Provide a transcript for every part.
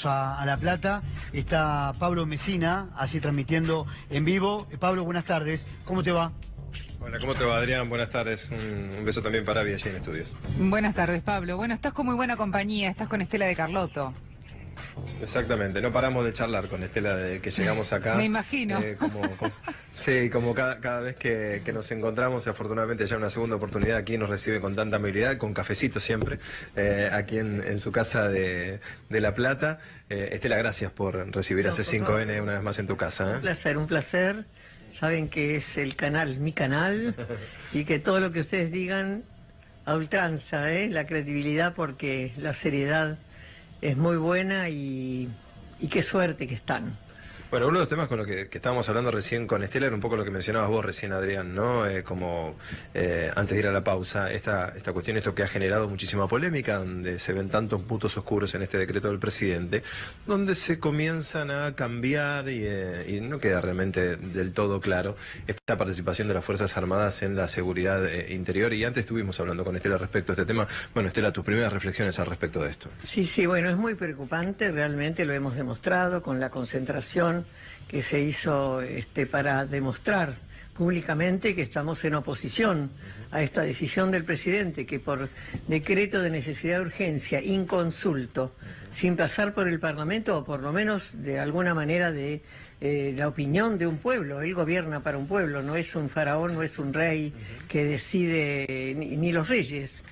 a La Plata. Está Pablo Mesina, así transmitiendo en vivo. Pablo, buenas tardes. ¿Cómo te va? Hola, ¿cómo te va, Adrián? Buenas tardes. Un beso también para Abby allí en estudios. Buenas tardes, Pablo. Bueno, estás con muy buena compañía, estás con Estela de Carlotto. Exactamente, no paramos de charlar con Estela de que llegamos acá. Me imagino. Sí, como cada vez que nos encontramos, afortunadamente ya una segunda oportunidad aquí nos recibe con tanta amabilidad, con cafecito siempre, aquí en su casa de La Plata. Estela, gracias por recibir a C5N una vez más en tu casa. Un placer. Saben que es el canal, mi canal, y que todo lo que ustedes digan a ultranza, la credibilidad, porque la seriedad es muy buena y qué suerte que están. Bueno, uno de los temas con los que estábamos hablando recién con Estela era un poco lo que mencionabas vos recién, Adrián, ¿no? Antes de ir a la pausa, esta cuestión, esto que ha generado muchísima polémica, donde se ven tantos puntos oscuros en este decreto del presidente, donde se comienzan a cambiar y no queda realmente del todo claro esta participación de las Fuerzas Armadas en la seguridad interior. Y antes estuvimos hablando con Estela respecto a este tema. Bueno, Estela, tus primeras reflexiones al respecto de esto. Sí, bueno, es muy preocupante, realmente lo hemos demostrado con la concentración que se hizo para demostrar públicamente que estamos en oposición a esta decisión del presidente, que por decreto de necesidad de urgencia, inconsulto, sin pasar por el Parlamento, o por lo menos de alguna manera de la opinión de un pueblo. Él gobierna para un pueblo, no es un faraón, no es un rey que decide, ni los reyes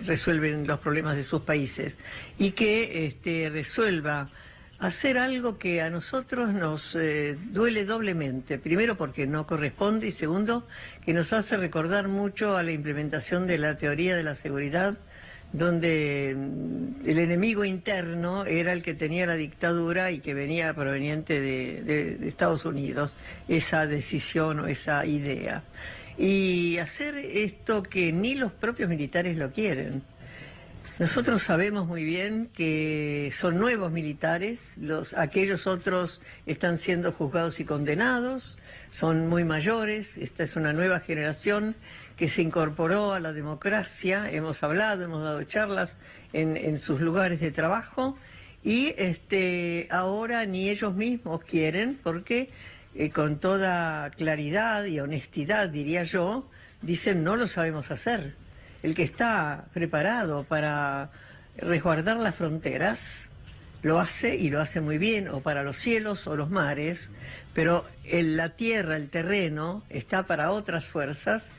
resuelven los problemas de sus países, y que resuelva hacer algo que a nosotros nos duele doblemente. Primero, porque no corresponde, y segundo, que nos hace recordar mucho a la implementación de la teoría de la seguridad, donde el enemigo interno era el que tenía la dictadura y que venía proveniente de Estados Unidos, esa decisión o esa idea. Y hacer esto que ni los propios militares lo quieren. Nosotros sabemos muy bien que son nuevos militares, aquellos otros están siendo juzgados y condenados, son muy mayores, esta es una nueva generación que se incorporó a la democracia, hemos hablado, hemos dado charlas en sus lugares de trabajo, y ahora ni ellos mismos quieren, porque con toda claridad y honestidad, diría yo, dicen no lo sabemos hacer. El que está preparado para resguardar las fronteras lo hace, y lo hace muy bien, o para los cielos o los mares, pero la tierra, el terreno, está para otras fuerzas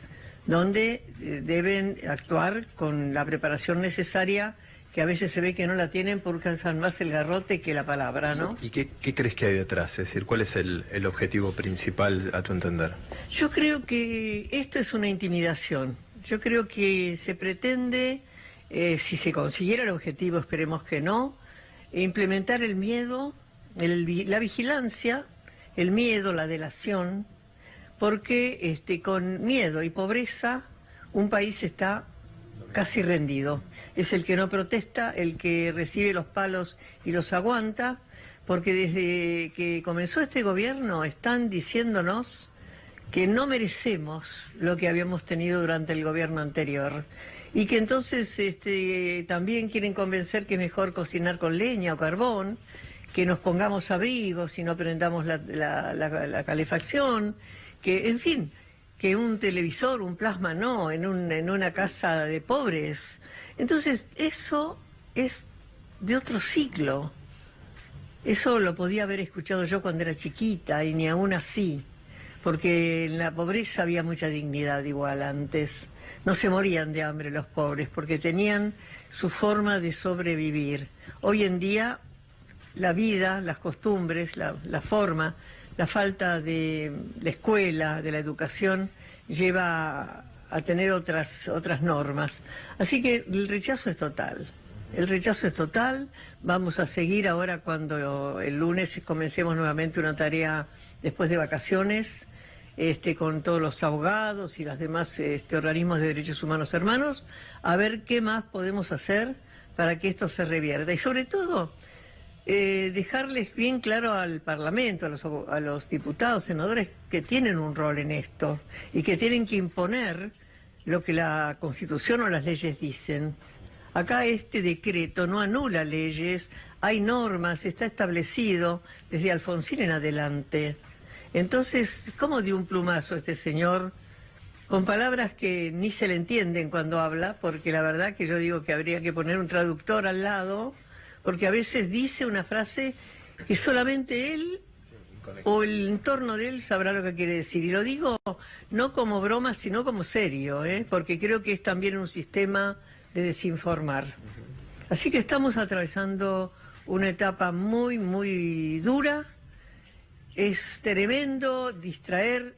donde deben actuar con la preparación necesaria, que a veces se ve que no la tienen porque usan más el garrote que la palabra, ¿no? ¿Y qué crees que hay detrás? Es decir, ¿cuál es el objetivo principal a tu entender? Yo creo que esto es una intimidación. Yo creo que se pretende, si se consiguiera el objetivo, esperemos que no, implementar el miedo, la vigilancia, el miedo, la delación, porque con miedo y pobreza un país está casi rendido. Es el que no protesta, el que recibe los palos y los aguanta, porque desde que comenzó este gobierno están diciéndonos que no merecemos lo que habíamos tenido durante el gobierno anterior, y que entonces también quieren convencer que es mejor cocinar con leña o carbón, que nos pongamos abrigos y no prendamos la calefacción, que, en fin, que un televisor, un plasma no, en una casa de pobres. Entonces eso es de otro siglo. Eso lo podía haber escuchado yo cuando era chiquita, y ni aún así, porque en la pobreza había mucha dignidad igual antes. No se morían de hambre los pobres, porque tenían su forma de sobrevivir. Hoy en día la vida, las costumbres, la forma, la falta de la escuela, de la educación, lleva a tener otras normas. Así que el rechazo es total. El rechazo es total. Vamos a seguir ahora, cuando el lunes comencemos nuevamente una tarea después de vacaciones, con todos los abogados y los demás organismos de derechos humanos hermanos, a ver qué más podemos hacer para que esto se revierta. Y sobre todo, dejarles bien claro al Parlamento, a los diputados, senadores, que tienen un rol en esto y que tienen que imponer lo que la Constitución o las leyes dicen. Acá este decreto no anula leyes, hay normas, está establecido desde Alfonsín en adelante. Entonces, ¿cómo de un plumazo este señor, con palabras que ni se le entienden cuando habla? Porque la verdad que yo digo que habría que poner un traductor al lado, porque a veces dice una frase que solamente él o el entorno de él sabrá lo que quiere decir. Y lo digo no como broma, sino como serio, porque creo que es también un sistema de desinformar. Así que estamos atravesando una etapa muy, muy dura. Es tremendo distraernos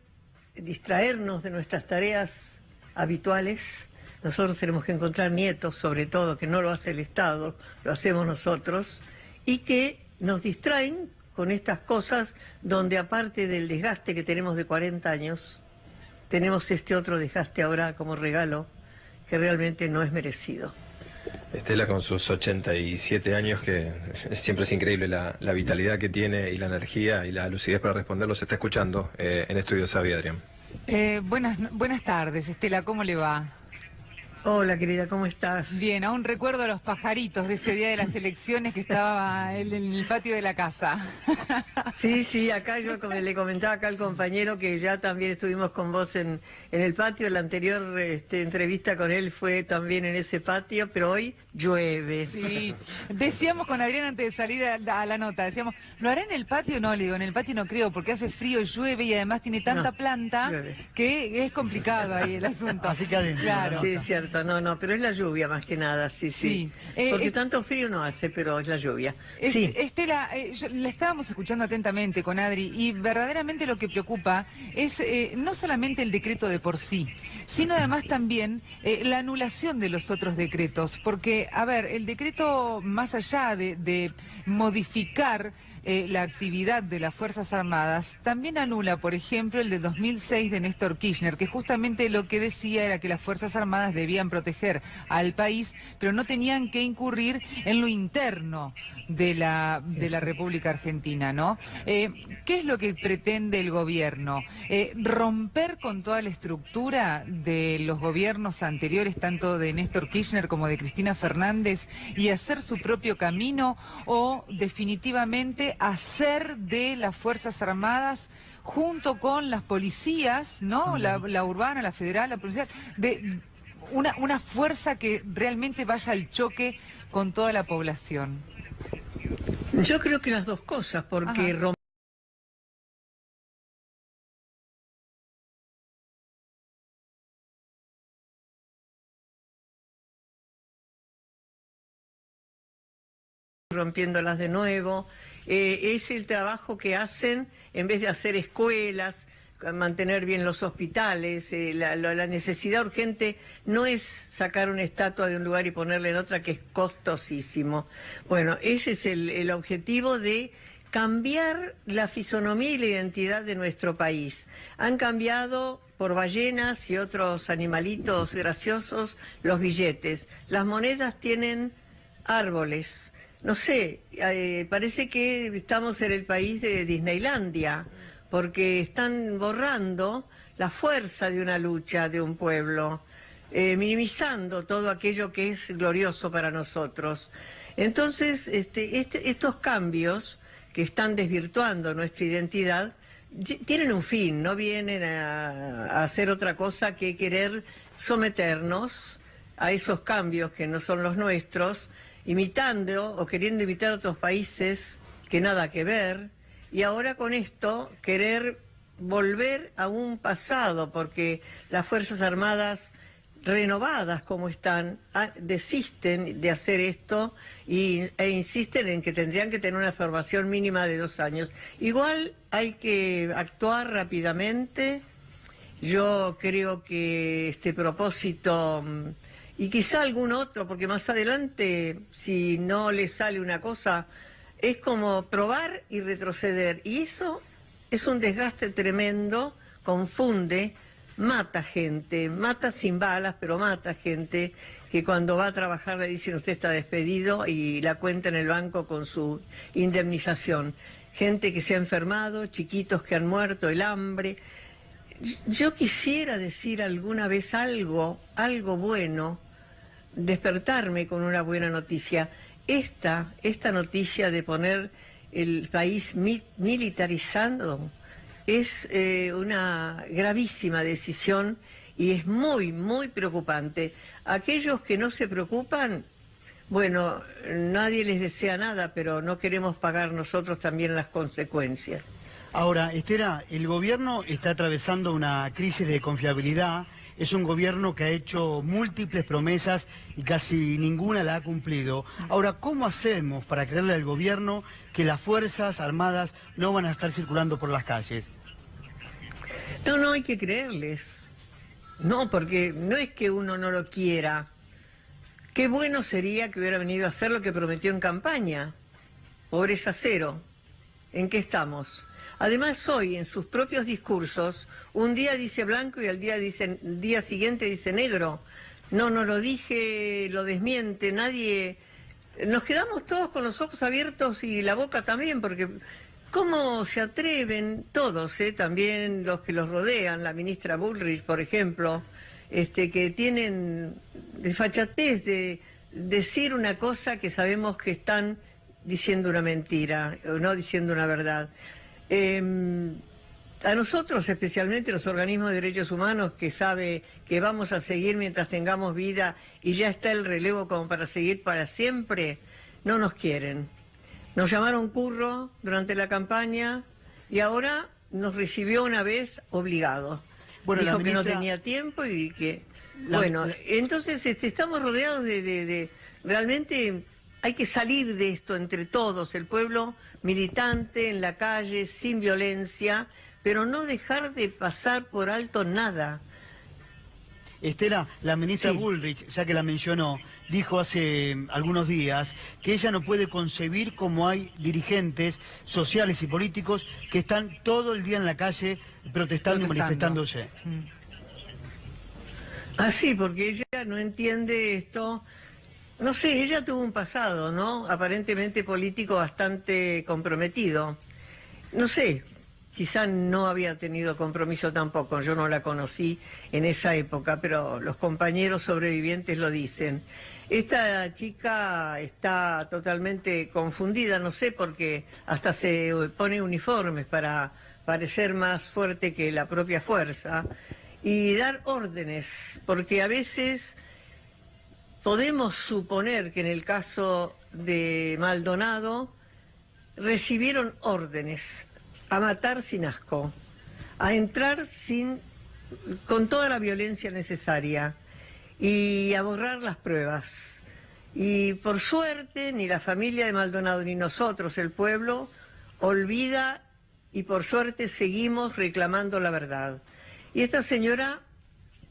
de nuestras tareas habituales. Nosotros tenemos que encontrar nietos, sobre todo, que no lo hace el Estado, lo hacemos nosotros, y que nos distraen con estas cosas donde, aparte del desgaste que tenemos de 40 años, tenemos este otro desgaste ahora como regalo que realmente no es merecido. Estela, con sus 87 años, que siempre es increíble la vitalidad que tiene y la energía y la lucidez para responderlo, se está escuchando en Estudio Sabi, Adrián. Buenas tardes, Estela, ¿cómo le va? Hola, querida, ¿cómo estás? Bien, aún recuerdo a los pajaritos de ese día de las elecciones que estaba en el patio de la casa. Sí, acá yo le comentaba acá al compañero que ya también estuvimos con vos en el patio. La anterior entrevista con él fue también en ese patio, pero hoy llueve. Sí, decíamos con Adrián antes de salir a la nota, decíamos, ¿lo hará en el patio? No, le digo, en el patio no creo, porque hace frío, llueve y además tiene tanta planta que es complicado ahí el asunto. Así que adentro. Claro. Sí, es cierto. No, pero es la lluvia más que nada, sí. Porque tanto frío no hace, pero es la lluvia. Sí. Estela, la estábamos escuchando atentamente con Adri y verdaderamente lo que preocupa es no solamente el decreto de por sí, sino además también la anulación de los otros decretos. Porque, a ver, el decreto, más allá de modificar la actividad de las Fuerzas Armadas, también anula, por ejemplo, el de 2006 de Néstor Kirchner, que justamente lo que decía era que las Fuerzas Armadas debían proteger al país, pero no tenían que incurrir en lo interno de la República Argentina, ¿no? ¿Qué es lo que pretende el gobierno? Romper con toda la estructura de los gobiernos anteriores, tanto de Néstor Kirchner como de Cristina Fernández, y hacer su propio camino, o definitivamente hacer de las Fuerzas Armadas, junto con las policías, ¿no? La urbana, la federal, la policial, de una fuerza que realmente vaya al choque con toda la población. Yo creo que las dos cosas, porque rompiéndolas de nuevo, es el trabajo que hacen en vez de hacer escuelas, mantener bien los hospitales. La necesidad urgente no es sacar una estatua de un lugar y ponerla en otra, que es costosísimo. Bueno, ese es el objetivo de cambiar la fisonomía y la identidad de nuestro país. Han cambiado por ballenas y otros animalitos graciosos los billetes. Las monedas tienen árboles. No sé, parece que estamos en el país de Disneylandia, porque están borrando la fuerza de una lucha de un pueblo, minimizando todo aquello que es glorioso para nosotros. Entonces, estos cambios que están desvirtuando nuestra identidad tienen un fin, no vienen a hacer otra cosa que querer someternos a esos cambios que no son los nuestros, imitando o queriendo imitar a otros países que nada que ver, y ahora con esto querer volver a un pasado, porque las Fuerzas Armadas, renovadas como están, desisten de hacer esto e insisten en que tendrían que tener una formación mínima de 2 años. Igual hay que actuar rápidamente. Yo creo que este propósito, y quizá algún otro, porque más adelante, si no le sale una cosa, es como probar y retroceder. Y eso es un desgaste tremendo, confunde, mata gente, mata sin balas, pero mata gente que cuando va a trabajar le dicen usted está despedido y la cuenta en el banco con su indemnización. Gente que se ha enfermado, chiquitos que han muerto, el hambre. Yo quisiera decir alguna vez algo bueno, despertarme con una buena noticia. esta noticia de poner el país militarizado es una gravísima decisión y es muy, muy preocupante. Aquellos que no se preocupan, bueno, nadie les desea nada, pero no queremos pagar nosotros también las consecuencias. Ahora, Estela, el gobierno está atravesando una crisis de confiabilidad. Es un gobierno que ha hecho múltiples promesas y casi ninguna la ha cumplido. Ahora, ¿cómo hacemos para creerle al gobierno que las Fuerzas Armadas no van a estar circulando por las calles? No hay que creerles. No, porque no es que uno no lo quiera. Qué bueno sería que hubiera venido a hacer lo que prometió en campaña. Pobreza cero. ¿En qué estamos? Además, hoy, en sus propios discursos, un día dice blanco y al día siguiente dice negro. No lo dije, lo desmiente, nadie... Nos quedamos todos con los ojos abiertos y la boca también, porque ¿cómo se atreven todos, también los que los rodean, la ministra Bullrich, por ejemplo, que tienen desfachatez de decir una cosa que sabemos que están diciendo una mentira, o no diciendo una verdad? A nosotros, especialmente los organismos de derechos humanos, que sabe que vamos a seguir mientras tengamos vida y ya está el relevo como para seguir para siempre, no nos quieren. Nos llamaron curro durante la campaña y ahora nos recibió una vez obligado. Bueno, dijo ministra... que no tenía tiempo y que... Entonces estamos rodeados de... Realmente hay que salir de esto entre todos, el pueblo militante en la calle, sin violencia, pero no dejar de pasar por alto nada. Estela, la ministra Sí. Bullrich, ya que la mencionó, dijo hace algunos días que ella no puede concebir cómo hay dirigentes sociales y políticos que están todo el día en la calle protestando y manifestándose. Sí, porque ella no entiende esto. No sé, ella tuvo un pasado, ¿no? Aparentemente político bastante comprometido. No sé, quizá no había tenido compromiso tampoco, yo no la conocí en esa época, pero los compañeros sobrevivientes lo dicen. Esta chica está totalmente confundida, no sé, porque hasta se pone uniformes para parecer más fuerte que la propia fuerza y dar órdenes, porque a veces... Podemos suponer que en el caso de Maldonado recibieron órdenes a matar sin asco, a entrar con toda la violencia necesaria y a borrar las pruebas. Y por suerte ni la familia de Maldonado ni nosotros, el pueblo, olvida y por suerte seguimos reclamando la verdad. Y esta señora...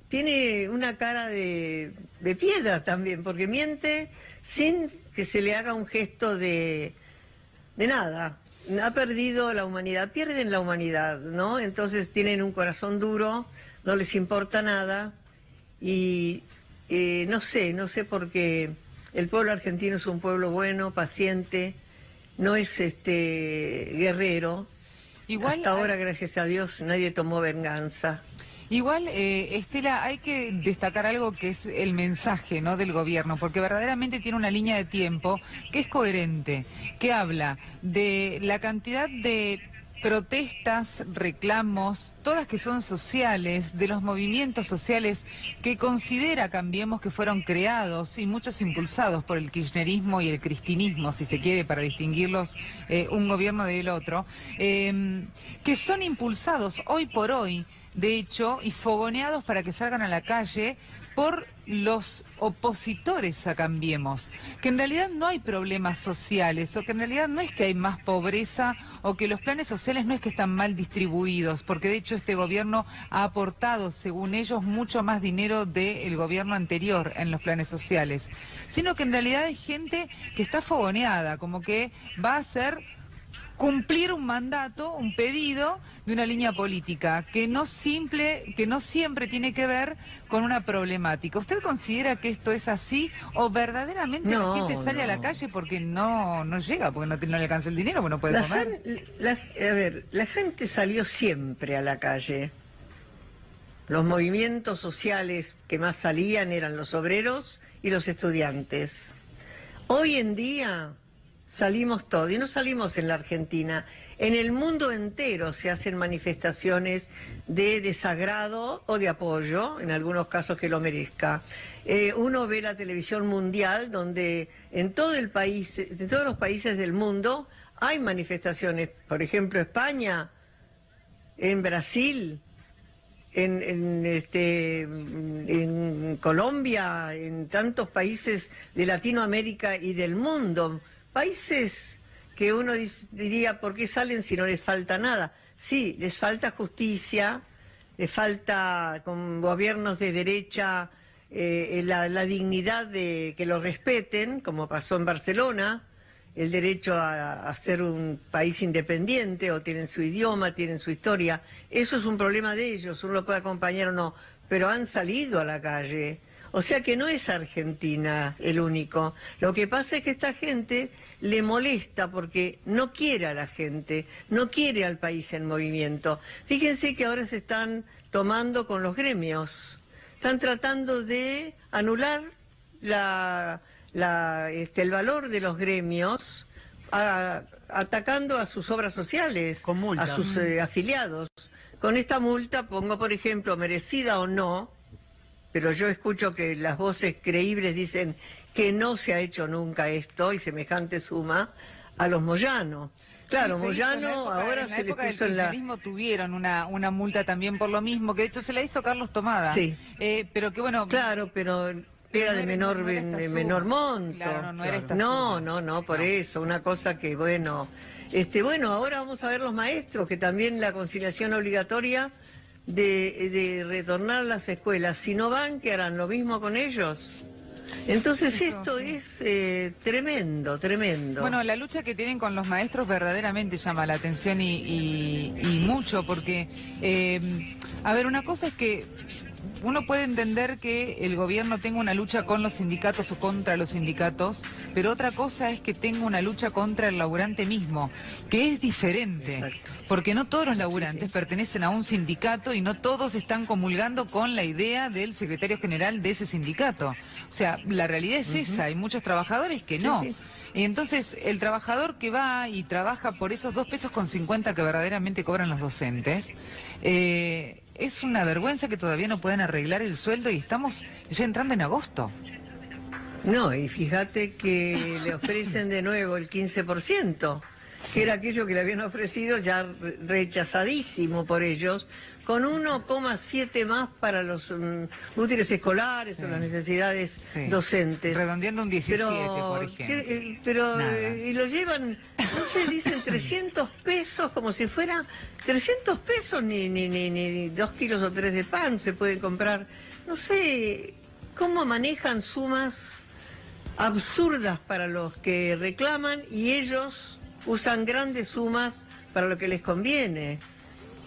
tiene una cara de piedra también, porque miente sin que se le haga un gesto de nada. Ha perdido la humanidad, pierden la humanidad, ¿no? Entonces tienen un corazón duro, no les importa nada y no sé por qué el pueblo argentino es un pueblo bueno, paciente, no es guerrero. Igual, hasta ahora, gracias a Dios, nadie tomó venganza. Igual, Estela, hay que destacar algo que es el mensaje, ¿no?, del gobierno, porque verdaderamente tiene una línea de tiempo que es coherente, que habla de la cantidad de protestas, reclamos, todas que son sociales, de los movimientos sociales que considera Cambiemos que fueron creados y muchos impulsados por el kirchnerismo y el cristinismo, si se quiere, para distinguirlos un gobierno del otro, que son impulsados hoy por hoy, de hecho, y fogoneados para que salgan a la calle por los opositores a Cambiemos, que en realidad no hay problemas sociales, o que en realidad no es que hay más pobreza, o que los planes sociales no es que están mal distribuidos, porque de hecho este gobierno ha aportado, según ellos, mucho más dinero del gobierno anterior en los planes sociales, sino que en realidad hay gente que está fogoneada, como que va a ser... cumplir un mandato, un pedido de una línea política que no siempre tiene que ver con una problemática. ¿Usted considera que esto es así o verdaderamente la gente sale a la calle porque no llega, porque no le alcanza el dinero, porque no puede comer? La gente salió siempre a la calle. Los movimientos sociales que más salían eran los obreros y los estudiantes. Hoy en día salimos todos, y no salimos en la Argentina, en el mundo entero se hacen manifestaciones de desagrado o de apoyo, en algunos casos que lo merezca. Uno ve la televisión mundial donde en todo el país, en todos los países del mundo hay manifestaciones, por ejemplo España, en Brasil, en Colombia, en tantos países de Latinoamérica y del mundo, países que uno diría, ¿por qué salen si no les falta nada? Sí, les falta justicia, les falta con gobiernos de derecha la dignidad de que los respeten, como pasó en Barcelona, el derecho a ser un país independiente, o tienen su idioma, tienen su historia. Eso es un problema de ellos, uno lo puede acompañar o no, pero han salido a la calle. O sea que no es Argentina el único. Lo que pasa es que esta gente le molesta porque no quiere a la gente, no quiere al país en movimiento. Fíjense que ahora se están tomando con los gremios, están tratando de anular el valor de los gremios, atacando a sus obras sociales, con multa, a sus afiliados. Con esta multa, pongo por ejemplo, merecida o no, pero yo escucho que las voces creíbles dicen que no se ha hecho nunca esto, y semejante suma, a los Moyano. Claro, Sí, Moyano ahora se le puso en la... tuvieron una multa también por lo mismo, que de hecho se la hizo Carlos Tomada. Sí. Pero que bueno... Claro, pero era de menor monto. Claro, no era esta No, suma. por eso, una cosa que, bueno... Bueno, ahora vamos a ver los maestros, que también la conciliación obligatoria de retornar a las escuelas. Si no van, ¿qué harán? ¿Lo mismo con ellos? Entonces esto es tremendo, tremendo. Bueno, la lucha que tienen con los maestros verdaderamente llama la atención y mucho, porque, a ver, una cosa es que uno puede entender que el gobierno tenga una lucha con los sindicatos o contra los sindicatos, pero otra cosa es que tenga una lucha contra el laburante mismo, que es diferente. Exacto. Porque no todos los laburantes pertenecen a un sindicato y no todos están comulgando con la idea del secretario general de ese sindicato. O sea, la realidad es esa, hay muchos trabajadores que no. Sí. Y entonces, el trabajador que va y trabaja por esos 2,50 pesos que verdaderamente cobran los docentes, es una vergüenza que todavía no pueden arreglar el sueldo y estamos ya entrando en agosto. No, y fíjate que le ofrecen de nuevo el 15%, que era aquello que le habían ofrecido, ya rechazadísimo por ellos, con 1,7 más para los útiles escolares o las necesidades docentes. Redondeando un 17, por ejemplo. Y lo llevan, no sé, dicen 300 pesos, como si fuera 300 pesos, ni 2 kilos o 3 de pan se pueden comprar. No sé cómo manejan sumas absurdas para los que reclaman y ellos usan grandes sumas para lo que les conviene.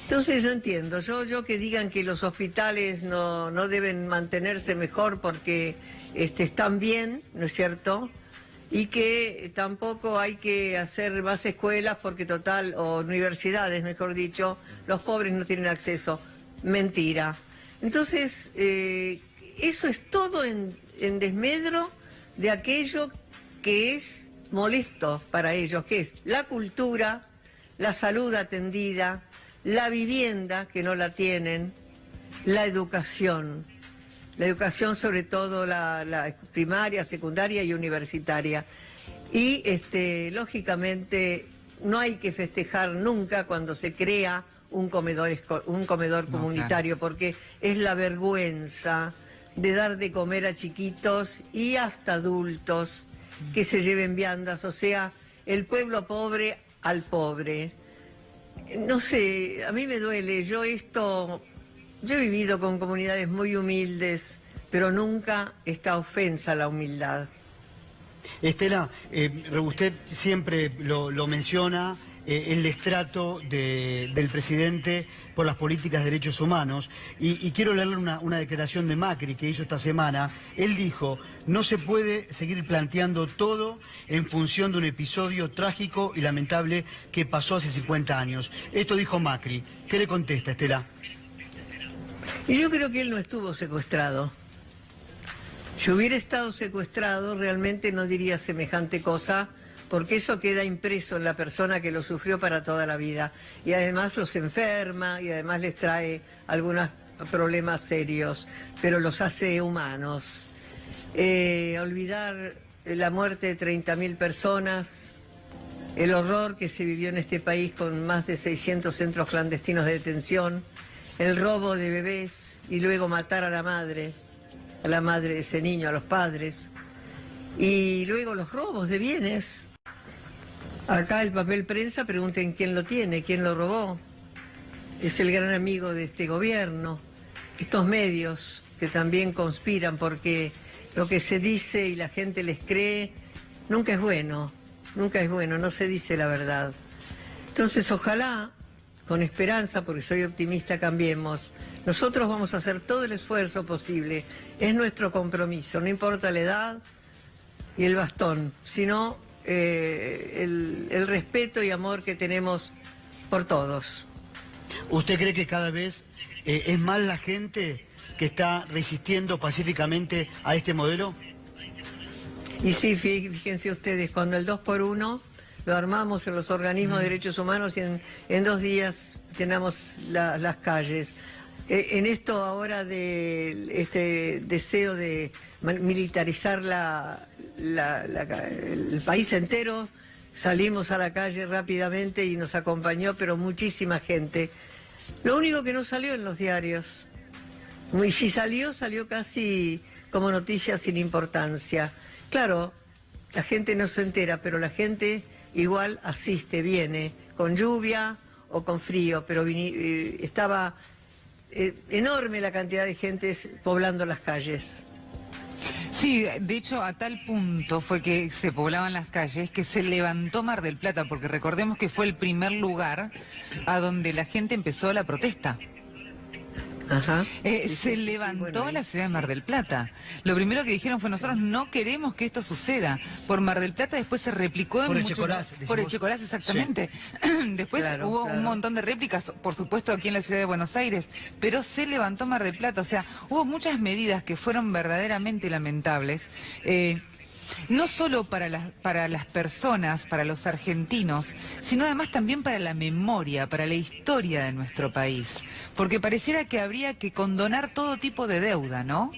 Entonces no entiendo, yo que digan que los hospitales no deben mantenerse mejor porque están bien, ¿no es cierto? Y que tampoco hay que hacer más escuelas porque total, o universidades mejor dicho, los pobres no tienen acceso. Mentira. Entonces, eso es todo en desmedro de aquello que es molesto para ellos, que es la cultura, la salud atendida, la vivienda, que no la tienen, la educación sobre todo la primaria, secundaria y universitaria. Y lógicamente no hay que festejar nunca cuando se crea un comedor comunitario, porque es la vergüenza de dar de comer a chiquitos y hasta adultos que se lleven viandas, o sea, el pueblo pobre al pobre. No sé, a mí me duele, yo he vivido con comunidades muy humildes, pero nunca esta ofensa a la humildad. Estela, usted siempre lo menciona, el destrato del presidente por las políticas de derechos humanos, y quiero leerle una declaración de Macri que hizo esta semana. Él dijo: no se puede seguir planteando todo en función de un episodio trágico y lamentable que pasó hace 50 años. Esto dijo Macri. ¿Qué le contesta, Estela? Y yo creo que él no estuvo secuestrado. Si hubiera estado secuestrado, realmente no diría semejante cosa, porque eso queda impreso en la persona que lo sufrió para toda la vida. Y además los enferma, y además les trae algunos problemas serios, pero los hace humanos. Olvidar la muerte de 30.000 personas, el horror que se vivió en este país con más de 600 centros clandestinos de detención, el robo de bebés y luego matar a la madre de ese niño, a los padres, y luego los robos de bienes. Acá el papel prensa, pregunten quién lo tiene, quién lo robó. Es el gran amigo de este gobierno. Estos medios que también conspiran porque lo que se dice y la gente les cree nunca es bueno, no se dice la verdad. Entonces ojalá, con esperanza, porque soy optimista, cambiemos. Nosotros vamos a hacer todo el esfuerzo posible, es nuestro compromiso, no importa la edad y el bastón, sino el respeto y amor que tenemos por todos. ¿Usted cree que cada vez es más la gente que está resistiendo pacíficamente a este modelo? Y sí, fíjense ustedes, cuando el 2x1 lo armamos en los organismos de derechos humanos y en 2 días tenemos las calles. En esto ahora de este deseo de militarizar el país entero, salimos a la calle rápidamente y nos acompañó, pero muchísima gente. Lo único que no salió en los diarios, y si salió, salió casi como noticia sin importancia. Claro, la gente no se entera, pero la gente igual asiste, viene, con lluvia o con frío, pero estaba enorme la cantidad de gente poblando las calles. Sí, de hecho a tal punto fue que se poblaban las calles que se levantó Mar del Plata, porque recordemos que fue el primer lugar a donde la gente empezó la protesta. Ajá. Se levantó la ciudad de Mar del Plata. Lo primero que dijeron fue: nosotros no queremos que esto suceda. Por Mar del Plata después se replicó en por el muchos... Checolás, por el Checolás, exactamente. Sí. Después hubo un montón de réplicas, por supuesto aquí en la ciudad de Buenos Aires, pero se levantó Mar del Plata. O sea, hubo muchas medidas que fueron verdaderamente lamentables. No solo para las personas, para los argentinos, sino además también para la memoria, para la historia de nuestro país. Porque pareciera que habría que condonar todo tipo de deuda, ¿no?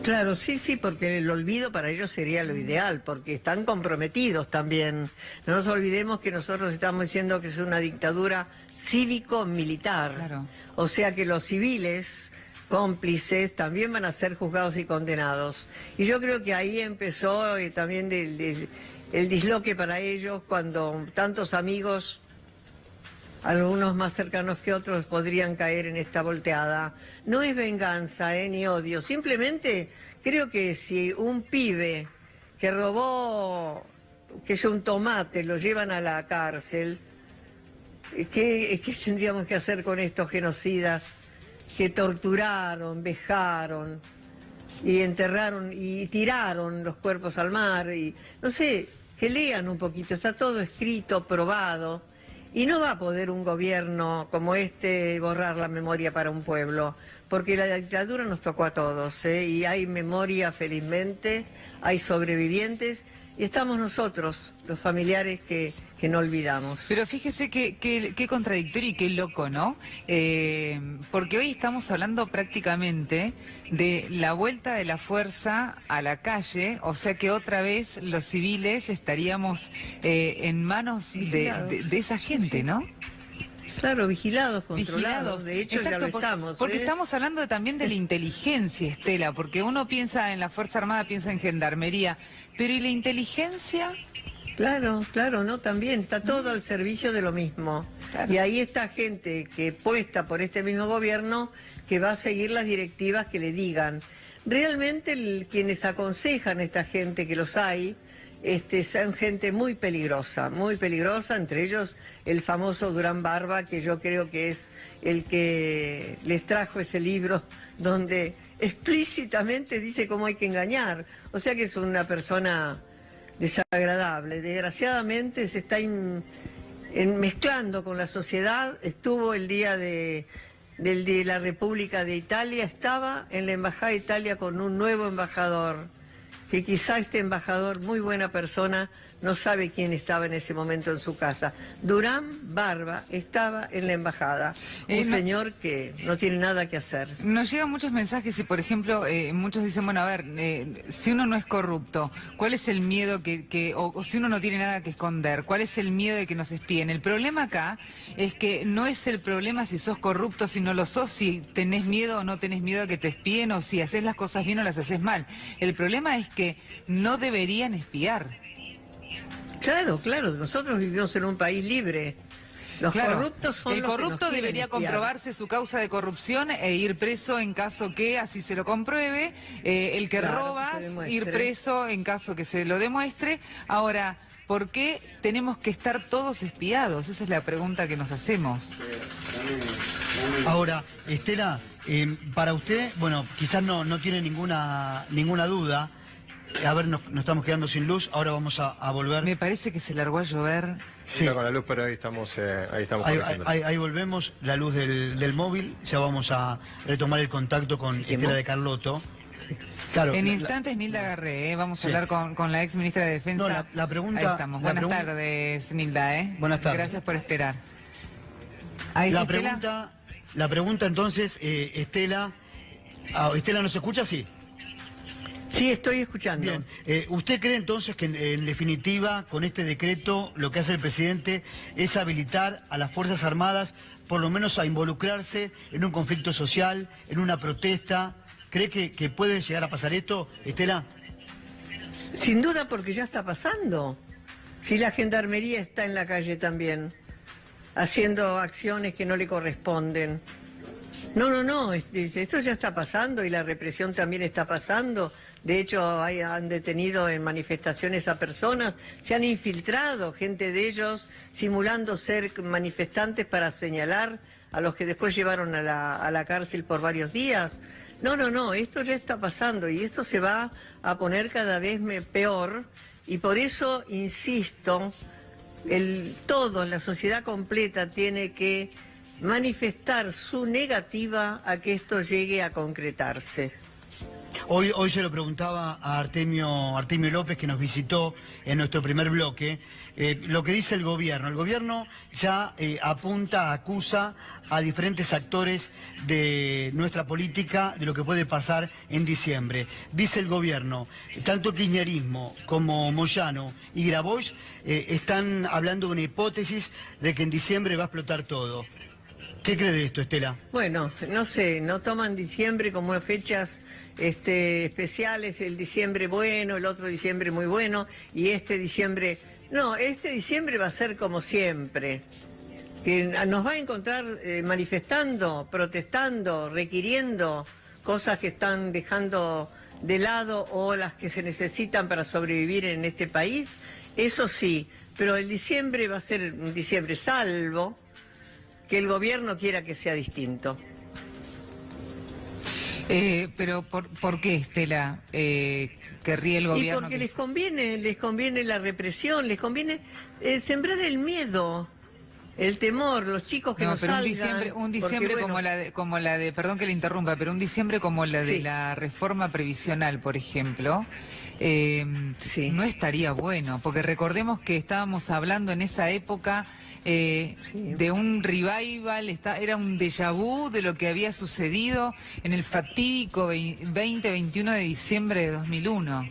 Claro, sí, porque el olvido para ellos sería lo ideal, porque están comprometidos también. No nos olvidemos que nosotros estamos diciendo que es una dictadura cívico-militar. Claro. O sea que los civiles cómplices también van a ser juzgados y condenados. Y yo creo que ahí empezó también el disloque para ellos, cuando tantos amigos, algunos más cercanos que otros, podrían caer en esta volteada. No es venganza ni odio, simplemente creo que si un pibe que robó, que un tomate, lo llevan a la cárcel, ¿qué tendríamos que hacer con estos genocidas que torturaron, vejaron y enterraron y tiraron los cuerpos al mar? Y no sé, que lean un poquito, está todo escrito, probado, y no va a poder un gobierno como este borrar la memoria para un pueblo, porque la dictadura nos tocó a todos, y hay memoria, felizmente, hay sobrevivientes, y estamos nosotros, los familiares, que no olvidamos. Pero fíjese qué contradictorio y qué loco, ¿no? Porque hoy estamos hablando prácticamente de la vuelta de la fuerza a la calle, o sea que otra vez los civiles estaríamos en manos de esa gente, ¿no? Claro, vigilados, controlados, de hecho. Exacto, ya lo estamos. Porque estamos hablando también de la inteligencia, Estela, porque uno piensa en la Fuerza Armada, piensa en gendarmería, pero ¿y la inteligencia? Claro, no, también está todo al servicio de lo mismo. Claro. Y ahí está gente que puesta por este mismo gobierno que va a seguir las directivas que le digan. Realmente quienes aconsejan a esta gente, que los hay, son gente muy peligrosa, entre ellos el famoso Durán Barba, que yo creo que es el que les trajo ese libro donde explícitamente dice cómo hay que engañar. O sea que es una persona desagradable. Desgraciadamente se está mezclando con la sociedad. Estuvo el día de de la República de Italia estaba en la Embajada de Italia con un nuevo embajador, que quizá este embajador, muy buena persona, no sabe quién estaba en ese momento en su casa. Durán Barba estaba en la embajada, un señor que no tiene nada que hacer. Nos llegan muchos mensajes y, por ejemplo, muchos dicen, bueno, a ver, si uno no es corrupto, ¿cuál es el miedo o si uno no tiene nada que esconder, cuál es el miedo de que nos espíen? El problema acá es que no es el problema si sos corrupto, si no lo sos, si tenés miedo o no tenés miedo de que te espíen, o si haces las cosas bien o las haces mal. El problema es que no deberían espiar. Claro, claro, nosotros vivimos en un país libre. Los corruptos son el los corrupto que nos debería quieren espiar. comprobarse su causa de corrupción e ir preso en caso que así se lo compruebe. El que roba, ir preso en caso que se lo demuestre. Ahora, ¿por qué tenemos que estar todos espiados? Esa es la pregunta que nos hacemos. Ahora, Estela, para usted, bueno, quizás no tiene ninguna duda. A ver, nos estamos quedando sin luz, ahora vamos a volver. Me parece que se largó a llover. Sí. Está con la luz, pero ahí estamos ahí volvemos, la luz del móvil, ya vamos a retomar el contacto con Estela de Carlotto. Sí. Claro, en instantes Nilda Garré, vamos a hablar con la ex ministra de Defensa. No, la pregunta... Ahí estamos. Buenas tardes, Nilda. Buenas tardes. Gracias por esperar. La pregunta entonces, Estela... ¿Estela nos escucha? Sí. Sí, estoy escuchando. Bien. ¿Usted cree entonces que en definitiva con este decreto lo que hace el presidente es habilitar a las Fuerzas Armadas por lo menos a involucrarse en un conflicto social, en una protesta? ¿Cree que puede llegar a pasar esto, Estela? Sin duda, porque ya está pasando. Si la gendarmería está en la calle también, haciendo acciones que no le corresponden. No, esto ya está pasando y la represión también está pasando. De hecho, han detenido en manifestaciones a personas, se han infiltrado gente de ellos simulando ser manifestantes para señalar a los que después llevaron a la cárcel por varios días. No, esto ya está pasando y esto se va a poner cada vez peor y por eso, insisto, la sociedad completa tiene que manifestar su negativa a que esto llegue a concretarse. Hoy se lo preguntaba a Artemio López, que nos visitó en nuestro primer bloque, lo que dice el gobierno ya acusa a diferentes actores de nuestra política de lo que puede pasar en diciembre. Dice el gobierno, tanto kirchnerismo como Moyano y Grabois están hablando de una hipótesis de que en diciembre va a explotar todo. ¿Qué cree de esto, Estela? Bueno, no sé, no toman diciembre como fechas especiales, el diciembre bueno, el otro diciembre muy bueno, y este diciembre... No, este diciembre va a ser como siempre, que nos va a encontrar manifestando, protestando, requiriendo cosas que están dejando de lado o las que se necesitan para sobrevivir en este país, eso sí, pero el diciembre va a ser un diciembre salvo que el gobierno quiera que sea distinto. Pero ¿por qué, Estela, querría el gobierno? Y porque les conviene la represión, les conviene sembrar el miedo, el temor, los chicos que no salgan. Un diciembre porque, como la de, perdón que le interrumpa, pero un diciembre como la de la reforma previsional, por ejemplo, no estaría bueno, porque recordemos que estábamos hablando en esa época de un revival, era un déjà vu de lo que había sucedido en el fatídico 20-21 de diciembre de 2001.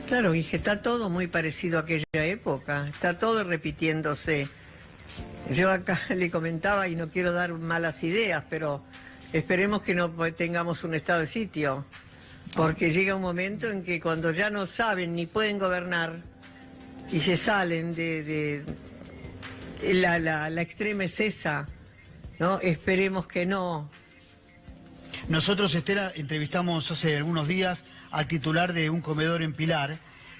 Claro, y que está todo muy parecido a aquella época, está todo repitiéndose. Yo acá le comentaba, y no quiero dar malas ideas, pero esperemos que no tengamos un estado de sitio, porque llega un momento en que cuando ya no saben ni pueden gobernar y se salen la extrema es esa, ¿no? Esperemos que no. Nosotros, Estela, entrevistamos hace algunos días al titular de un comedor en Pilar.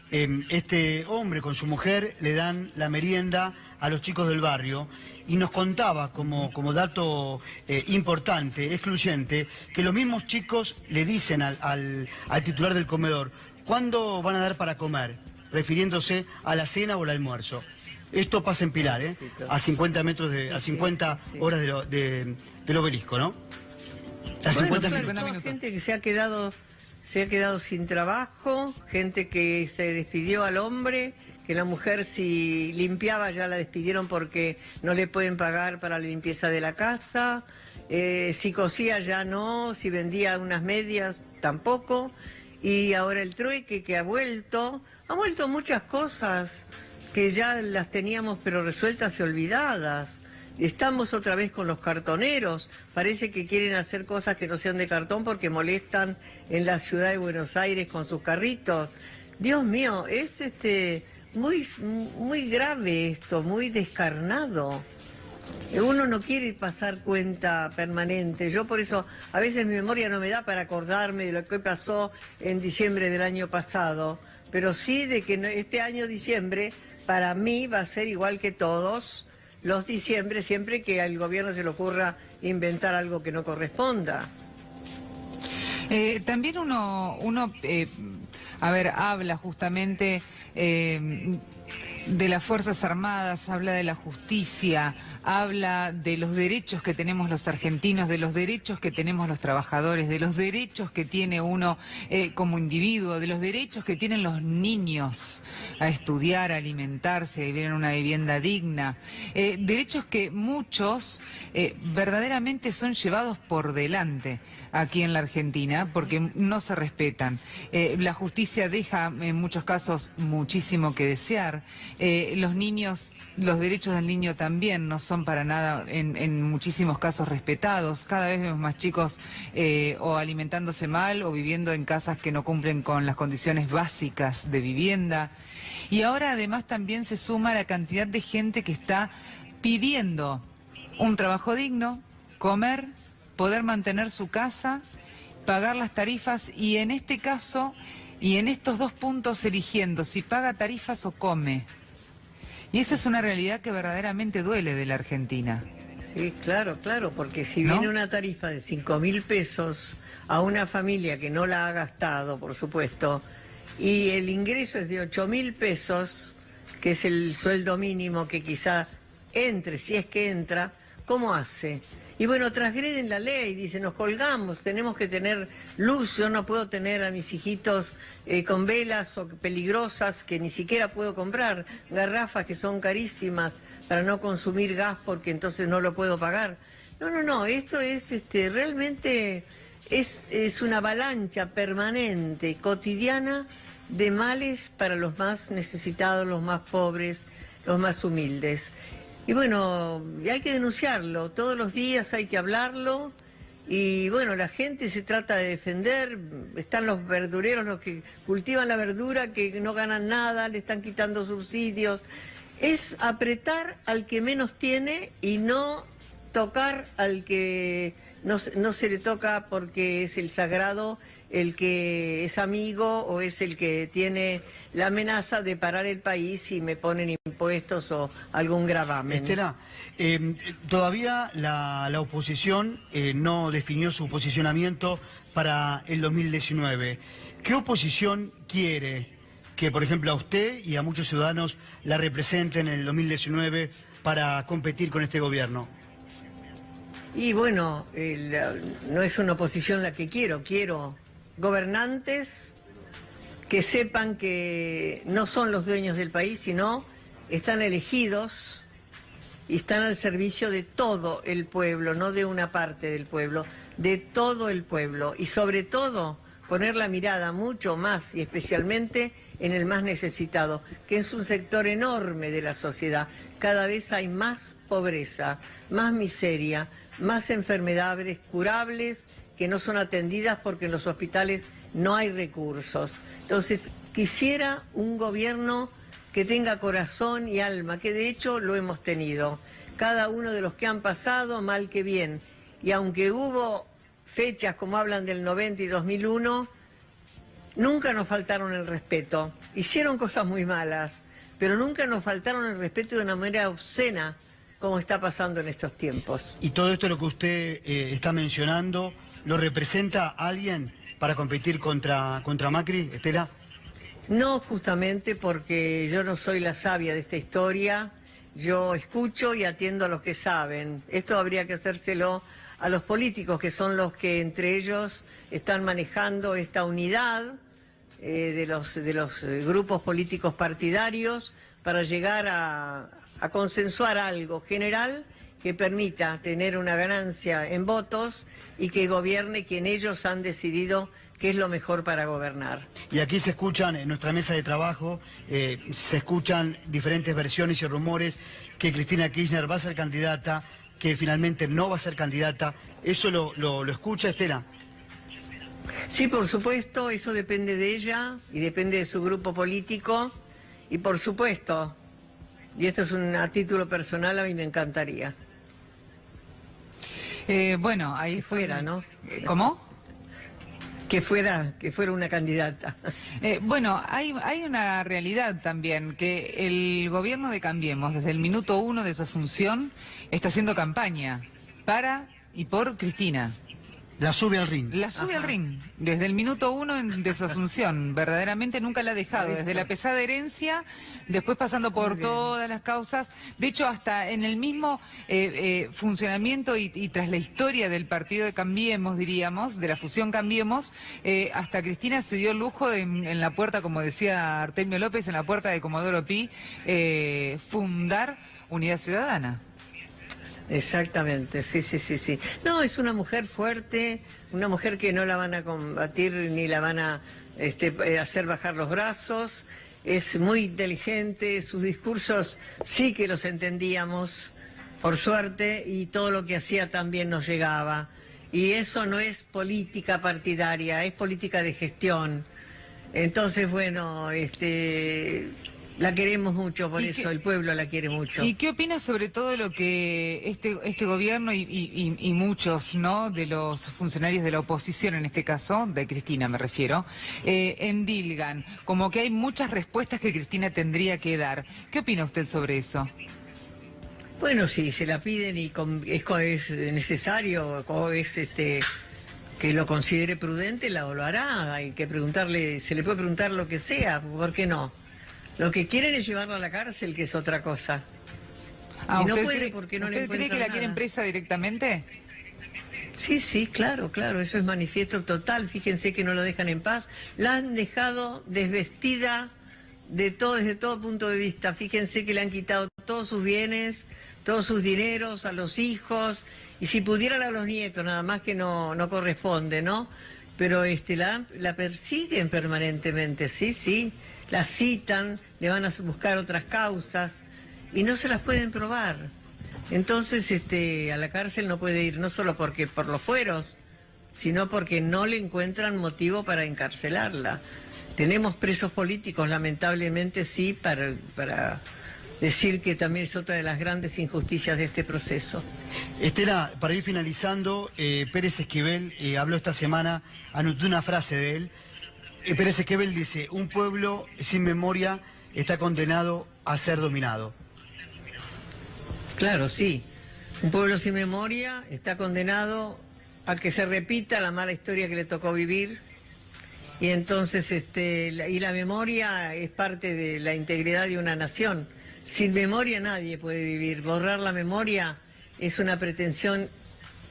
Este hombre con su mujer le dan la merienda a los chicos del barrio y nos contaba como dato importante, excluyente, que los mismos chicos le dicen al titular del comedor, ¿cuándo van a dar para comer? Refiriéndose a la cena o al almuerzo. Esto pasa en Pilar, ¿eh? Sí, claro. A 50 metros a 50 horas del obelisco, ¿no? A 50 claro, minutos. toda gente que se ha quedado sin trabajo, gente que se despidió al hombre, que la mujer si limpiaba ya la despidieron porque no le pueden pagar para la limpieza de la casa, si cosía ya no, si vendía unas medias tampoco, y ahora el trueque que ha vuelto muchas cosas que ya las teníamos pero resueltas y olvidadas. Estamos otra vez con los cartoneros, parece que quieren hacer cosas que no sean de cartón porque molestan en la ciudad de Buenos Aires con sus carritos. Dios mío, es muy grave esto, muy descarnado. Uno no quiere pasar cuenta permanente. Yo por eso a veces mi memoria no me da para acordarme de lo que pasó en diciembre del año pasado, pero sí de que este año diciembre para mí va a ser igual que todos los diciembre, siempre que al gobierno se le ocurra inventar algo que no corresponda. También uno habla justamente de las Fuerzas Armadas, habla de la justicia, habla de los derechos que tenemos los argentinos, de los derechos que tenemos los trabajadores, de los derechos que tiene uno como individuo, de los derechos que tienen los niños a estudiar, a alimentarse, a vivir en una vivienda digna, derechos que muchos verdaderamente son llevados por delante aquí en la Argentina porque no se respetan. La justicia deja en muchos casos muchísimo que desear. Los niños, los derechos del niño también no son para nada en muchísimos casos respetados. Cada vez vemos más chicos o alimentándose mal o viviendo en casas que no cumplen con las condiciones básicas de vivienda. Y ahora además también se suma la cantidad de gente que está pidiendo un trabajo digno, comer, poder mantener su casa, pagar las tarifas y en este caso y en estos dos puntos eligiendo si paga tarifas o come. Y esa es una realidad que verdaderamente duele de la Argentina. Sí, claro, porque si ¿No? viene una tarifa de 5.000 pesos a una familia que no la ha gastado, por supuesto, y el ingreso es de 8.000 pesos, que es el sueldo mínimo que quizá entre, si es que entra, ¿cómo hace? Y bueno, transgreden la ley, dicen, nos colgamos, tenemos que tener luz, yo no puedo tener a mis hijitos con velas o peligrosas que ni siquiera puedo comprar, garrafas que son carísimas para no consumir gas porque entonces no lo puedo pagar. No, esto es realmente es una avalancha permanente, cotidiana, de males para los más necesitados, los más pobres, los más humildes. Y bueno, hay que denunciarlo, todos los días hay que hablarlo y bueno, la gente se trata de defender, están los verdureros, los que cultivan la verdura, que no ganan nada, le están quitando subsidios. Es apretar al que menos tiene y no tocar al que no se le toca porque es el sagrado, el que es amigo o es el que tiene la amenaza de parar el país si me ponen impuestos o algún gravamen. Estela, todavía la oposición no definió su posicionamiento para el 2019. ¿Qué oposición quiere que, por ejemplo, a usted y a muchos ciudadanos la representen en el 2019 para competir con este gobierno? Y bueno, no es una oposición la que quiero gobernantes que sepan que no son los dueños del país, sino están elegidos y están al servicio de todo el pueblo, no de una parte del pueblo, de todo el pueblo. Y sobre todo, poner la mirada mucho más y especialmente en el más necesitado, que es un sector enorme de la sociedad. Cada vez hay más pobreza, más miseria, más enfermedades curables que no son atendidas porque en los hospitales no hay recursos. Entonces, quisiera un gobierno que tenga corazón y alma, que de hecho lo hemos tenido. Cada uno de los que han pasado, mal que bien. Y aunque hubo fechas como hablan del 90 y 2001, nunca nos faltaron el respeto. Hicieron cosas muy malas, pero nunca nos faltaron el respeto de una manera obscena, como está pasando en estos tiempos. ¿Y todo esto lo que usted está mencionando, lo representa alguien para competir contra Macri, Estela? No, justamente porque yo no soy la sabia de esta historia, yo escucho y atiendo a los que saben. Esto habría que hacérselo a los políticos, que son los que entre ellos están manejando esta unidad de los grupos políticos partidarios para llegar a consensuar algo general que permita tener una ganancia en votos y que gobierne quien ellos han decidido que es lo mejor para gobernar. Y aquí se escuchan, en nuestra mesa de trabajo, se escuchan diferentes versiones y rumores que Cristina Kirchner va a ser candidata, que finalmente no va a ser candidata. ¿Eso lo escucha, Estela? Sí, por supuesto, eso depende de ella y depende de su grupo político. Y por supuesto, y esto es a título personal, a mí me encantaría. Bueno, ahí fuera, ¿no? ¿Cómo? Que fuera una candidata. Bueno, hay una realidad también, que el gobierno de Cambiemos, desde el minuto 1 de su asunción, está haciendo campaña para y por Cristina. La sube al ring. La sube al ring, desde el minuto 1 de su asunción. Verdaderamente nunca la ha dejado, desde la pesada herencia, después pasando por todas las causas. De hecho, hasta en el mismo funcionamiento y tras la historia del partido de Cambiemos, diríamos, de la fusión Cambiemos, hasta Cristina se dio el lujo de, en la puerta, como decía Artemio López, en la puerta de Comodoro Pi, fundar Unidad Ciudadana. Exactamente, sí. No, es una mujer fuerte, una mujer que no la van a combatir ni la van a hacer bajar los brazos, es muy inteligente, sus discursos sí que los entendíamos, por suerte, y todo lo que hacía también nos llegaba. Y eso no es política partidaria, es política de gestión. Entonces, bueno, la queremos mucho, por eso el pueblo la quiere mucho. ¿Y qué opinas sobre todo lo que este gobierno y muchos, ¿no?, de los funcionarios de la oposición, en este caso, de Cristina me refiero, endilgan? Como que hay muchas respuestas que Cristina tendría que dar. ¿Qué opina usted sobre eso? Bueno, si se la piden y es necesario, o es que lo considere prudente, lo hará. Hay que preguntarle, se le puede preguntar lo que sea, ¿por qué no? Lo que quieren es llevarla a la cárcel, que es otra cosa. Y no puede porque no le encuentran nada. ¿Usted cree que la quieren presa directamente? Sí, claro, eso es manifiesto total. Fíjense que no la dejan en paz. La han dejado desvestida desde todo punto de vista. Fíjense que le han quitado todos sus bienes, todos sus dineros a los hijos, y si pudieran a los nietos, nada más que no corresponde, ¿no? Pero la persiguen permanentemente, sí. La citan, le van a buscar otras causas y no se las pueden probar. Entonces a la cárcel no puede ir, no solo por los fueros, sino porque no le encuentran motivo para encarcelarla. Tenemos presos políticos, lamentablemente sí, para decir que también es otra de las grandes injusticias de este proceso. Estela, para ir finalizando, Pérez Esquivel habló esta semana, anotó una frase de él. Pérez Esquivel dice: un pueblo sin memoria está condenado a ser dominado. Claro, sí. Un pueblo sin memoria está condenado a que se repita la mala historia que le tocó vivir. Y entonces, la memoria es parte de la integridad de una nación. Sin memoria nadie puede vivir. Borrar la memoria es una pretensión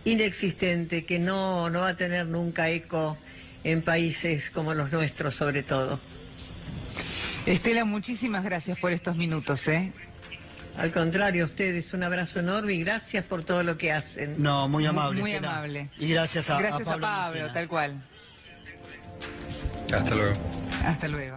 inexistente que no va a tener nunca eco en países como los nuestros, sobre todo. Estela, muchísimas gracias por estos minutos, Al contrario, a ustedes un abrazo enorme y gracias por todo lo que hacen. No, muy amable. Muy Estela. amable. Y gracias a Pablo, Lucena. tal cual. Hasta luego. Hasta luego.